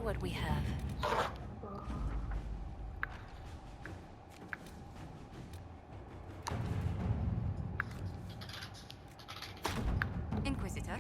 see what we have. Inquisitor?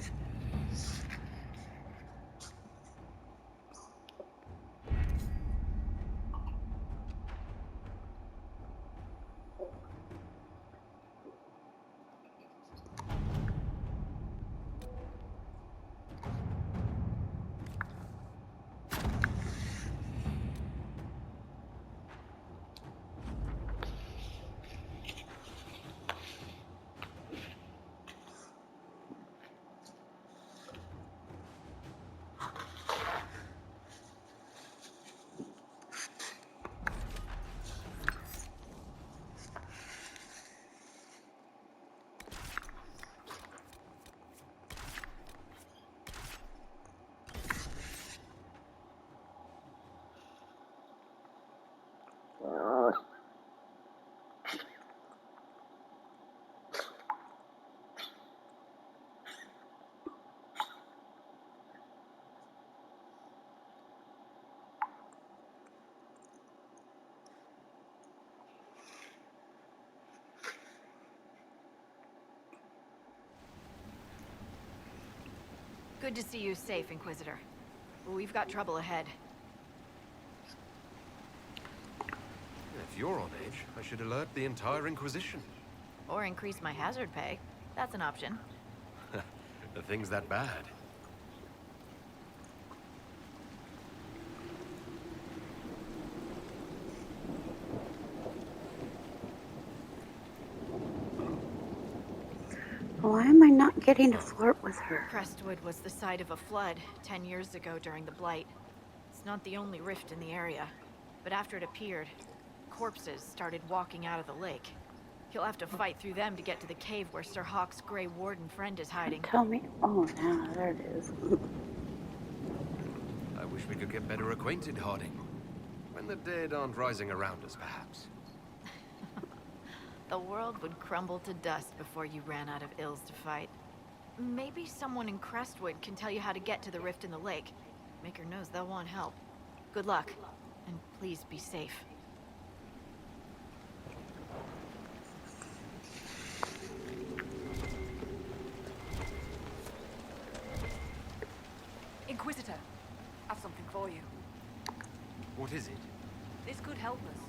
Good to see you safe, Inquisitor. We've got trouble ahead. If you're on edge, I should alert the entire Inquisition. Or increase my hazard pay. That's an option. The thing's that bad. Why am I not getting to flirt with her? Crestwood was the site of a flood 10 years ago during the Blight. It's not the only rift in the area, but after it appeared, corpses started walking out of the lake. You'll have to fight through them to get to the cave where Sir Hawke's Grey Warden friend is hiding. Tell me. Oh, yeah, there it is. I wish we could get better acquainted, Harding. When the dead aren't rising around us, perhaps. The world would crumble to dust before you ran out of ills to fight. Maybe someone in Crestwood can tell you how to get to the rift in the lake. Maker knows they'll want help. Good luck, and please be safe. Inquisitor, I've something for you. What is it? This could help us.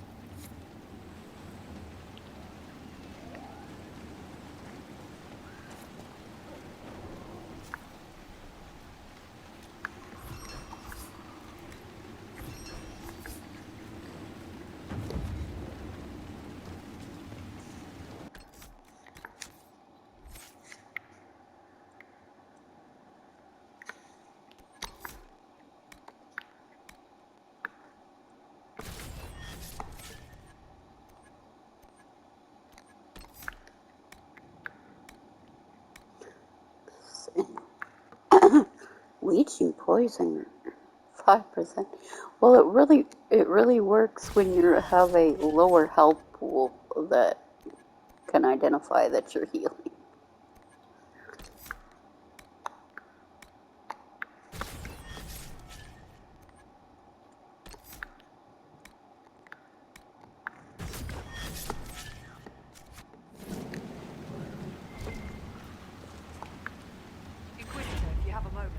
Leeching poison, 5%. Well, it really works when you have a lower health pool that can identify that you're healing. Inquisitor, if you have a moment,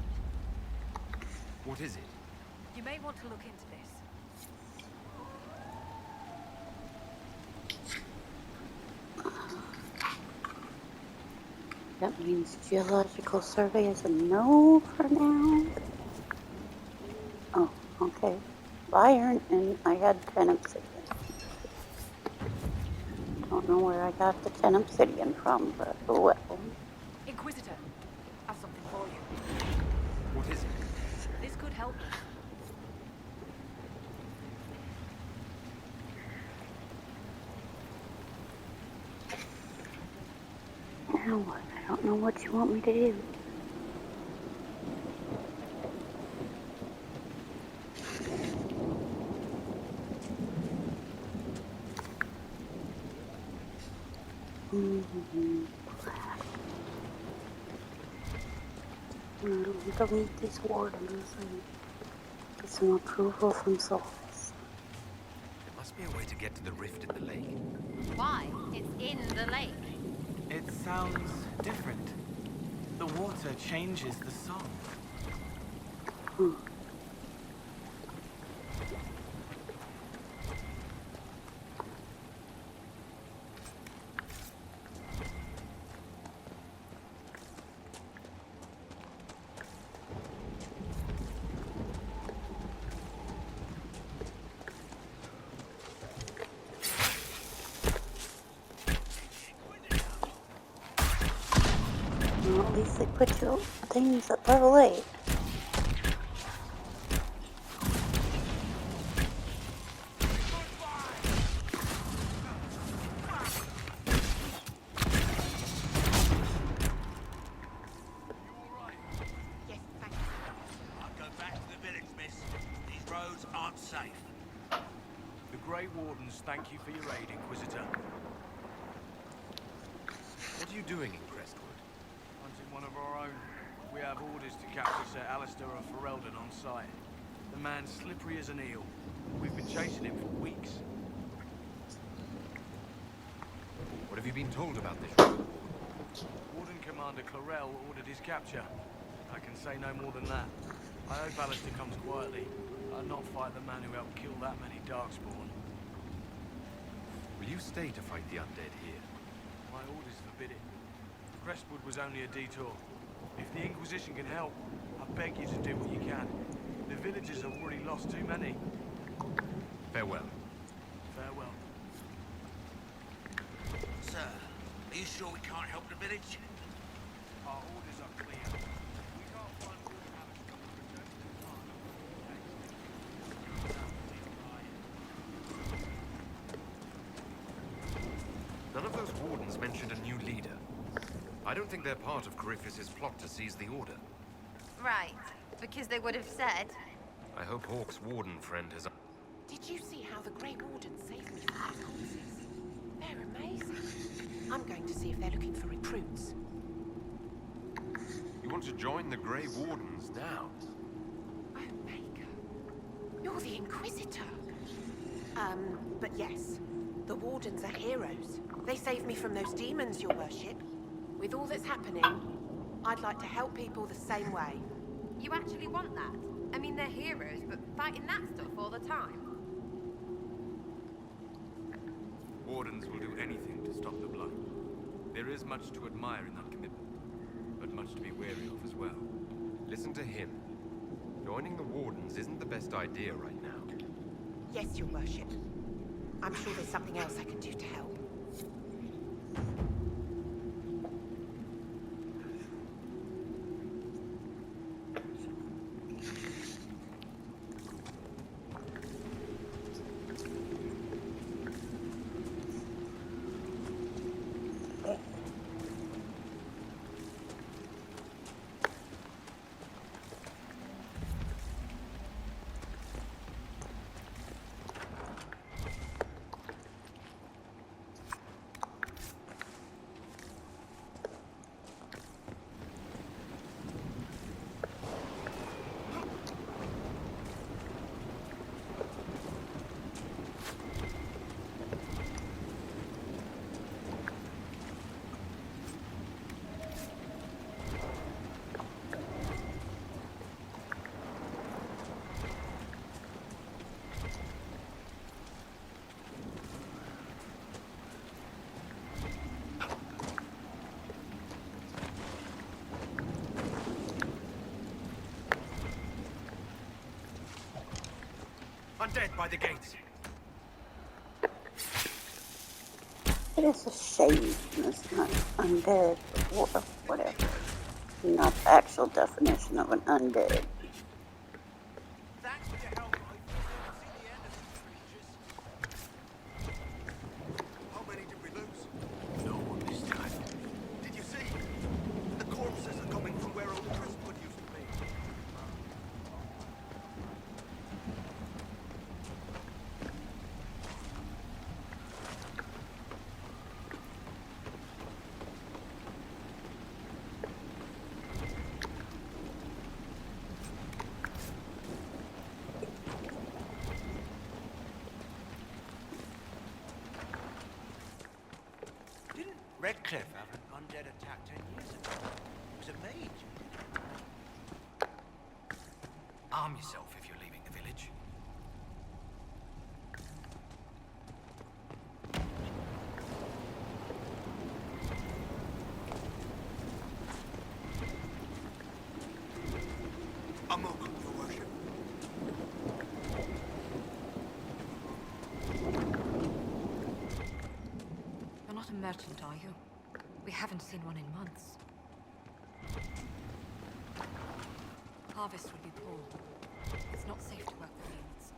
What is it? you may want to look into this. That means geological survey is a no for now. Oh, okay. Iron, and I had 10 obsidian. Don't know where I got the 10 obsidian from, but oh well. Inquisitor, I've something for you. What is it? This could help us. Now what? I don't know what you want me to do. Don't need these wardens. Get some approval from souls. There must be a way to get to the rift in the lake. Why? It's in the lake. It sounds different. The water changes the song. Hmm. Well, at least they put your things at level 8. Yes, thank you. I'll go back to the village, miss. These roads aren't safe. The Grey Wardens thank you for your aid, Inquisitor. What are you doing in Crestwood? Hunting one of our own. We have orders to capture Sir Alistair of Ferelden on sight. The man's slippery as an eel. We've been chasing him for weeks. What have you been told about this? Warden Commander Clarel ordered his capture. I can say no more than that. I hope Alistair comes quietly. I'll not fight the man who helped kill that many Darkspawn. Will you stay to fight the undead here? My orders forbid it. Crestwood was only a detour. If the Inquisition can help, I beg you to do what you can. The villagers have already lost too many. Farewell. Farewell. Sir, are you sure we can't help the village? Our orders are clear. We can't find Warden Alistair. Return to the farm. None of those wardens mentioned a new leader. I don't think they're part of Corypheus's plot to seize the Order. Right. Because they would have said. I hope Hawke's warden friend has... Did you see how the Grey Wardens saved me from those corpses? They're amazing. I'm going to see if they're looking for recruits. You want to join the Grey Wardens now? Oh, Maker. You're the Inquisitor. But yes. The Wardens are heroes. They saved me from those demons, your worship. With all that's happening, I'd like to help people the same way. You actually want that? I mean, they're heroes, but fighting that stuff all the time. Wardens will do anything to stop the blood. There is much to admire in that commitment, but much to be wary of as well. Listen to him. Joining the Wardens isn't the best idea right now. Yes, your worship. I'm sure there's something else I can do to help. Undead by the gates. It is a shame it's not undead, or whatever. Not the actual definition of an undead. Thanks for your help. I've never seen the end of these creatures. How many did we lose? No one this time. Did you see? The corpses are coming from where old Crestwood used to be. Redcliffe had an undead attack 10 years ago. Was it me? Arm yourself if you're leaving the village. I'm welcome, your worship. You're not a merchant, are you? We haven't seen one in months. Harvest will be poor. It's not safe to work the fields.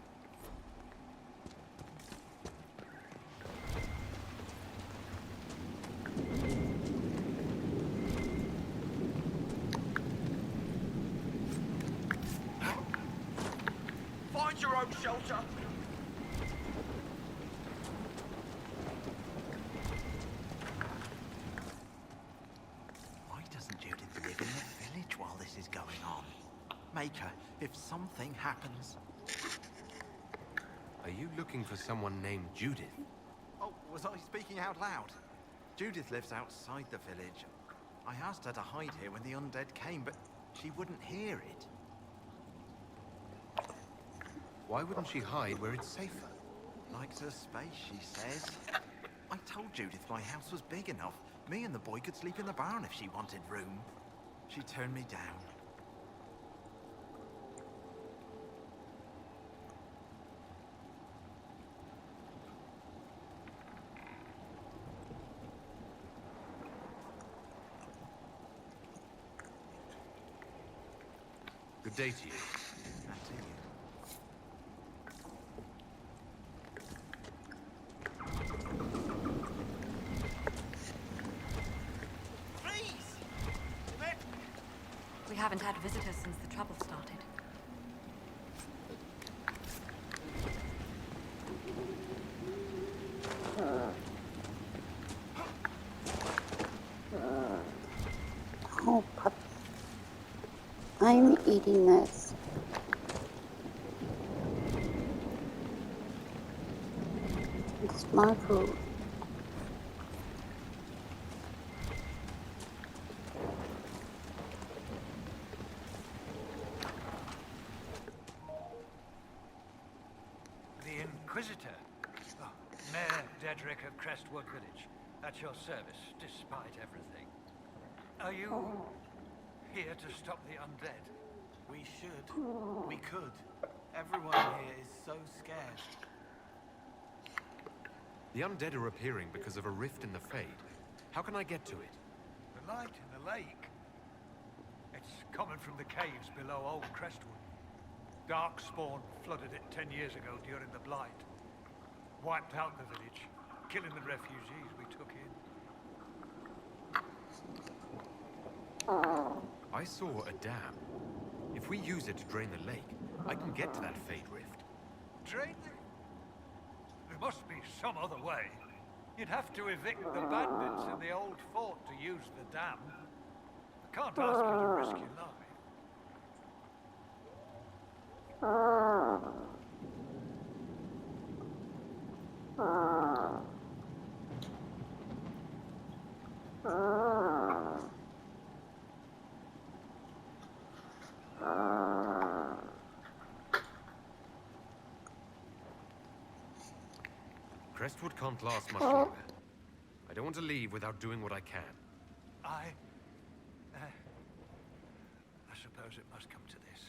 Find your own shelter. Why doesn't Judith live in the village while this is going on? Make her, if something happens. Are you looking for someone named Judith? Oh, was I speaking out loud? Judith lives outside the village. I asked her to hide here when the undead came, but she wouldn't hear it. Why wouldn't she hide where it's safer? Likes her space, she says. I told Judith my house was big enough. Me and the boy could sleep in the barn if she wanted room. She turned me down. Good day to you. And to you. Please! We haven't had visitors since the trouble started. Oh, puppy. I'm eating this. It's my food. The Inquisitor. Oh, Mayor Dedrick of Crestwood Village. At your service, despite everything. Are you here to stop the undead? We should. We could. Everyone here is so scared. The undead are appearing because of a rift in the Fade. How can I get to it? The light in the lake? It's coming from the caves below Old Crestwood. Darkspawn flooded it 10 years ago during the Blight. Wiped out the village, killing the refugees we took in. I saw a dam. If we use it to drain the lake, I can get to that Fade rift. Drain the... There must be some other way. You'd have to evict the bandits in the old fort to use the dam. I can't ask you to risk your life. Crestwood can't last much longer. I don't want to leave without doing what I can. I suppose it must come to this.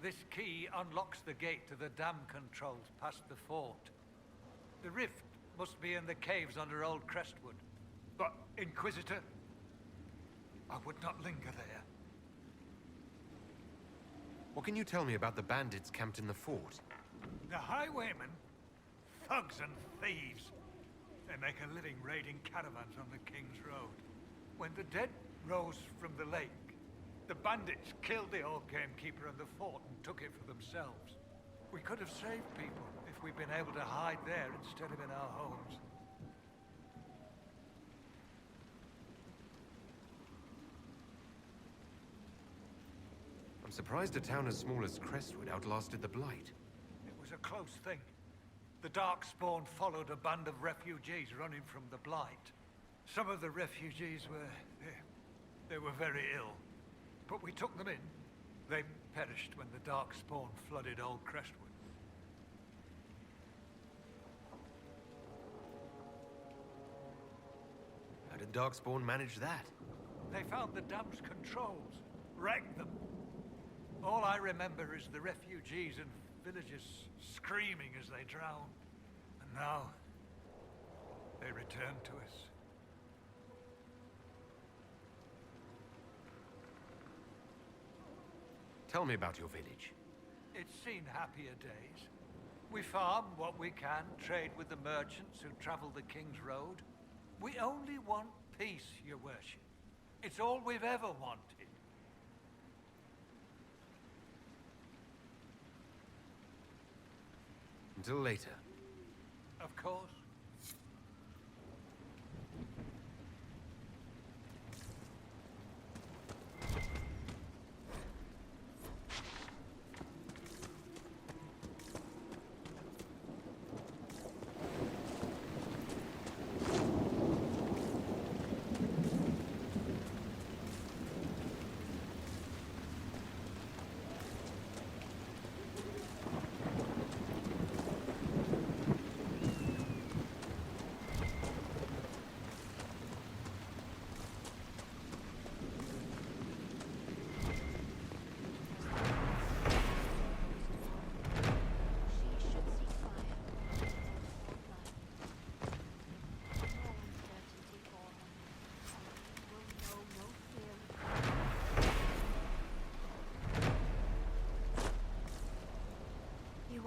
This key unlocks the gate to the dam controls past the fort. The rift must be in the caves under Old Crestwood. But, Inquisitor, I would not linger there. What can you tell me about the bandits camped in the fort? The highwaymen, thugs and thieves. They make a living raiding caravans on the King's Road. When the dead rose from the lake, the bandits killed the old gamekeeper and the fort and took it for themselves. We could have saved people if we'd been able to hide there instead of in our homes. I'm surprised a town as small as Crestwood outlasted the Blight. It was a close thing. The Darkspawn followed a band of refugees running from the Blight. Some of the refugees were... they were very ill. But we took them in. They perished when the Darkspawn flooded Old Crestwood. How did Darkspawn manage that? They found the dam's controls, wrecked them. All I remember is the refugees and villagers screaming as they drowned. And now, they return to us. Tell me about your village. It's seen happier days. We farm what we can, trade with the merchants who travel the King's Road. We only want peace, your worship. It's all we've ever wanted. Until later. Of course.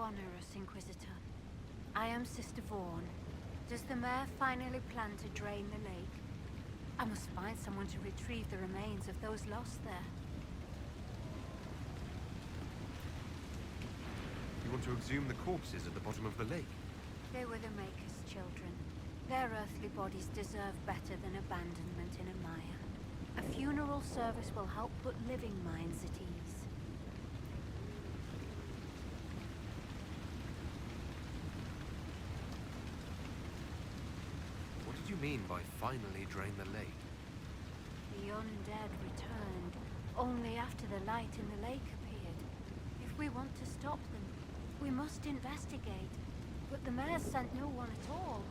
Honor us, Inquisitor. I am Sister Vaughn. Does the mayor finally plan to drain the lake? I must find someone to retrieve the remains of those lost there. You want to exhume the corpses at the bottom of the lake? They were the Maker's children. Their earthly bodies deserve better than abandonment in a mire. A funeral service will help put living minds at ease. What did you mean by finally drain the lake? The undead returned, only after the light in the lake appeared. If we want to stop them, we must investigate. But the mayor sent no one at all.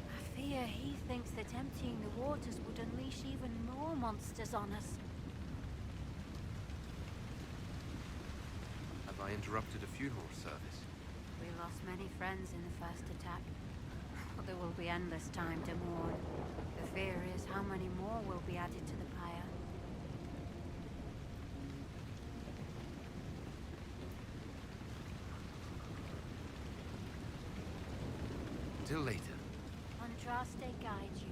I fear he thinks that emptying the waters would unleash even more monsters on us. Have I interrupted a funeral service? We lost many friends in the first attack. There will be endless time to mourn. The fear is how many more will be added to the pyre. Until later. Andraste guide you.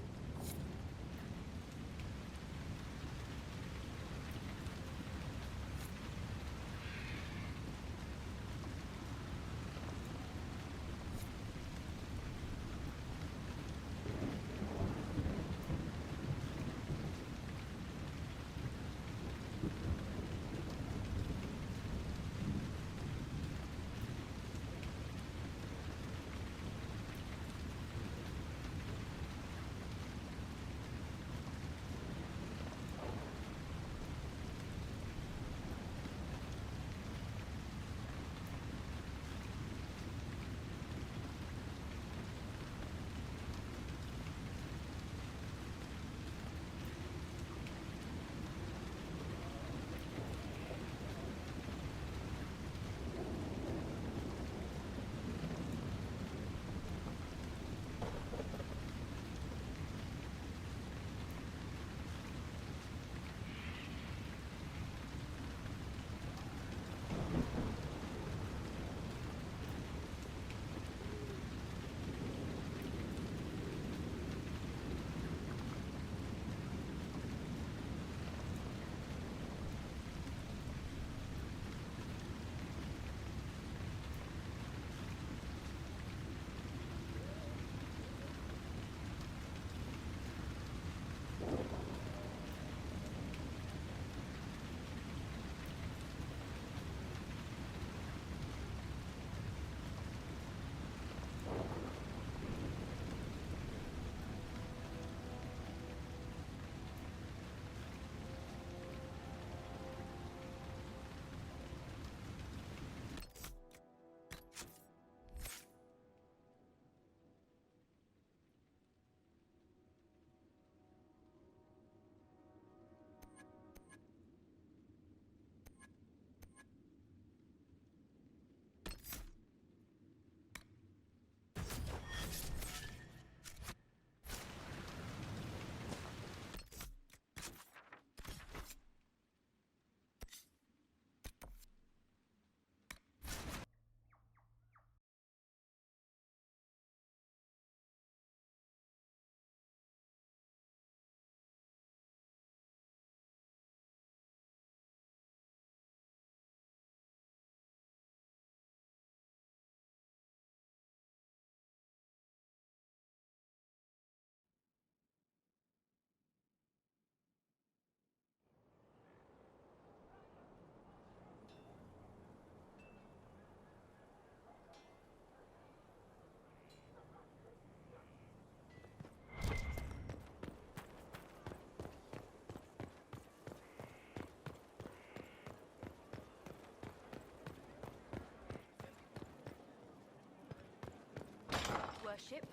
worship.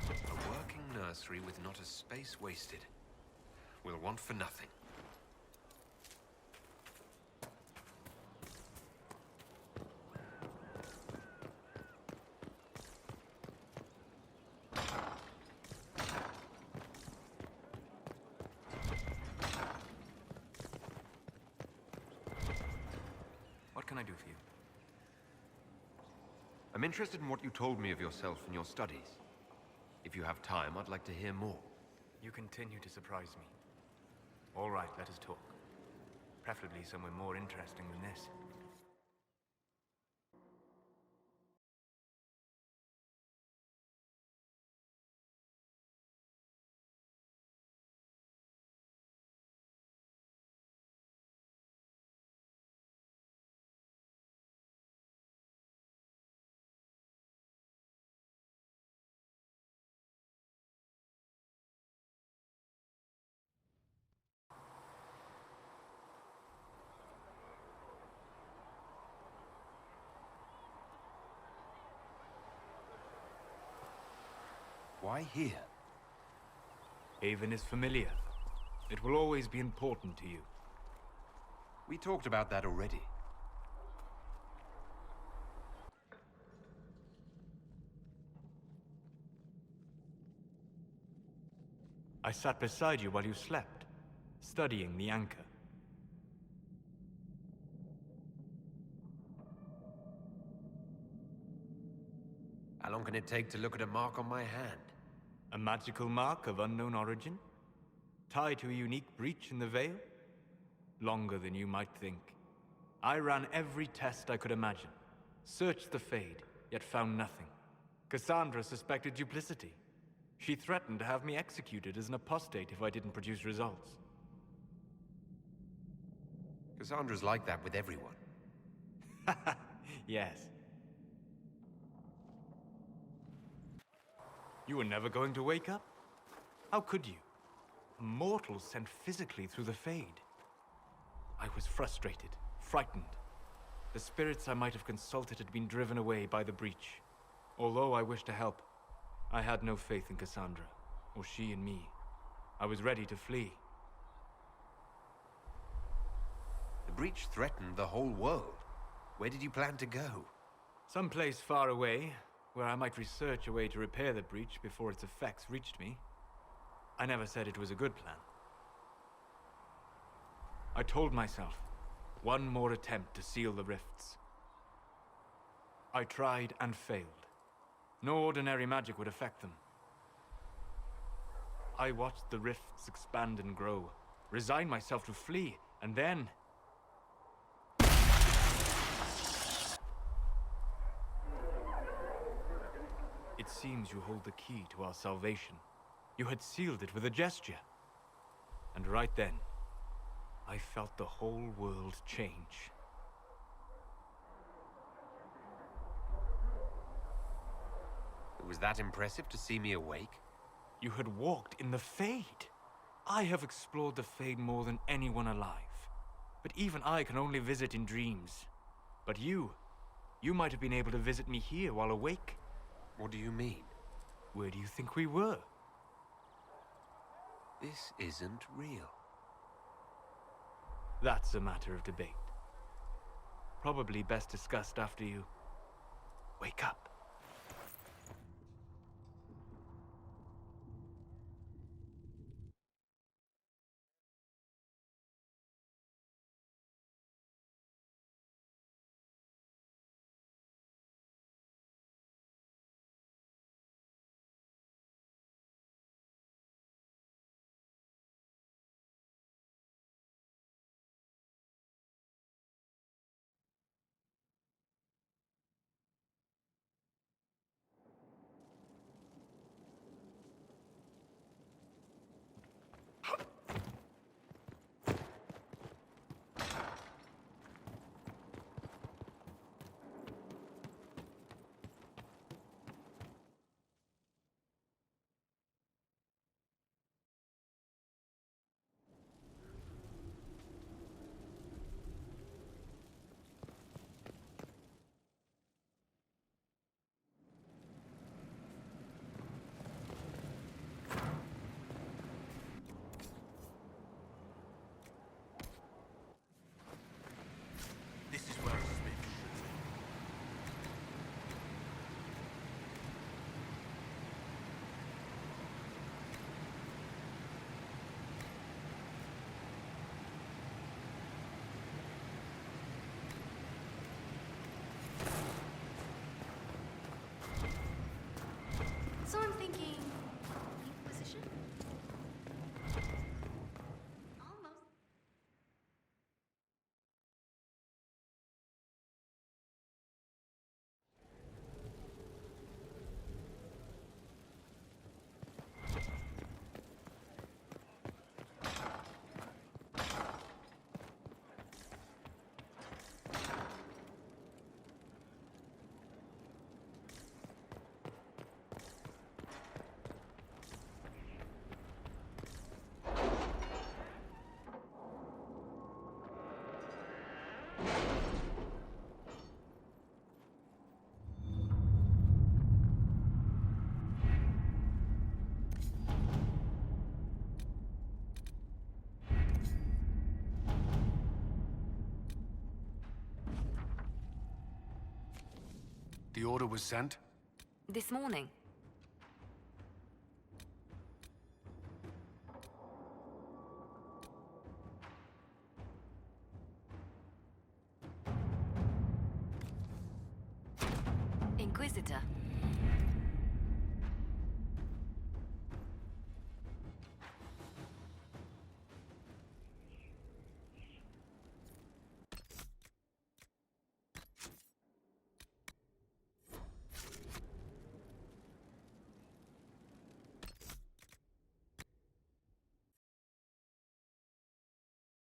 A working nursery with not a space wasted. We'll want for nothing. What can I do for you? I'm interested in what you told me of yourself and your studies. If you have time, I'd like to hear more. You continue to surprise me. All right, let us talk. Preferably somewhere more interesting than this. Why here? Haven is familiar. It will always be important to you. We talked about that already. I sat beside you while you slept, studying the anchor. How long can it take to look at a mark on my hand? A magical mark of unknown origin? Tied to a unique breach in the veil? Longer than you might think. I ran every test I could imagine. Searched the Fade, yet found nothing. Cassandra suspected duplicity. She threatened to have me executed as an apostate if I didn't produce results. Cassandra's like that with everyone. Yes. You were never going to wake up? How could you? A mortal sent physically through the Fade. I was frustrated, frightened. The spirits I might have consulted had been driven away by the breach. Although I wished to help, I had no faith in Cassandra, or she in me. I was ready to flee. The breach threatened the whole world. Where did you plan to go? Someplace far away, where I might research a way to repair the breach before its effects reached me. I never said it was a good plan. I told myself, one more attempt to seal the rifts. I tried and failed. No ordinary magic would affect them. I watched the rifts expand and grow, resigned myself to flee, and then... It seems you hold the key to our salvation. You had sealed it with a gesture. And right then, I felt the whole world change. It was that impressive to see me awake? You had walked in the Fade. I have explored the Fade more than anyone alive. But even I can only visit in dreams. But you might have been able to visit me here while awake. What do you mean? Where do you think we were? This isn't real. That's a matter of debate. Probably best discussed after you wake up. The order was sent? This morning. Inquisitor.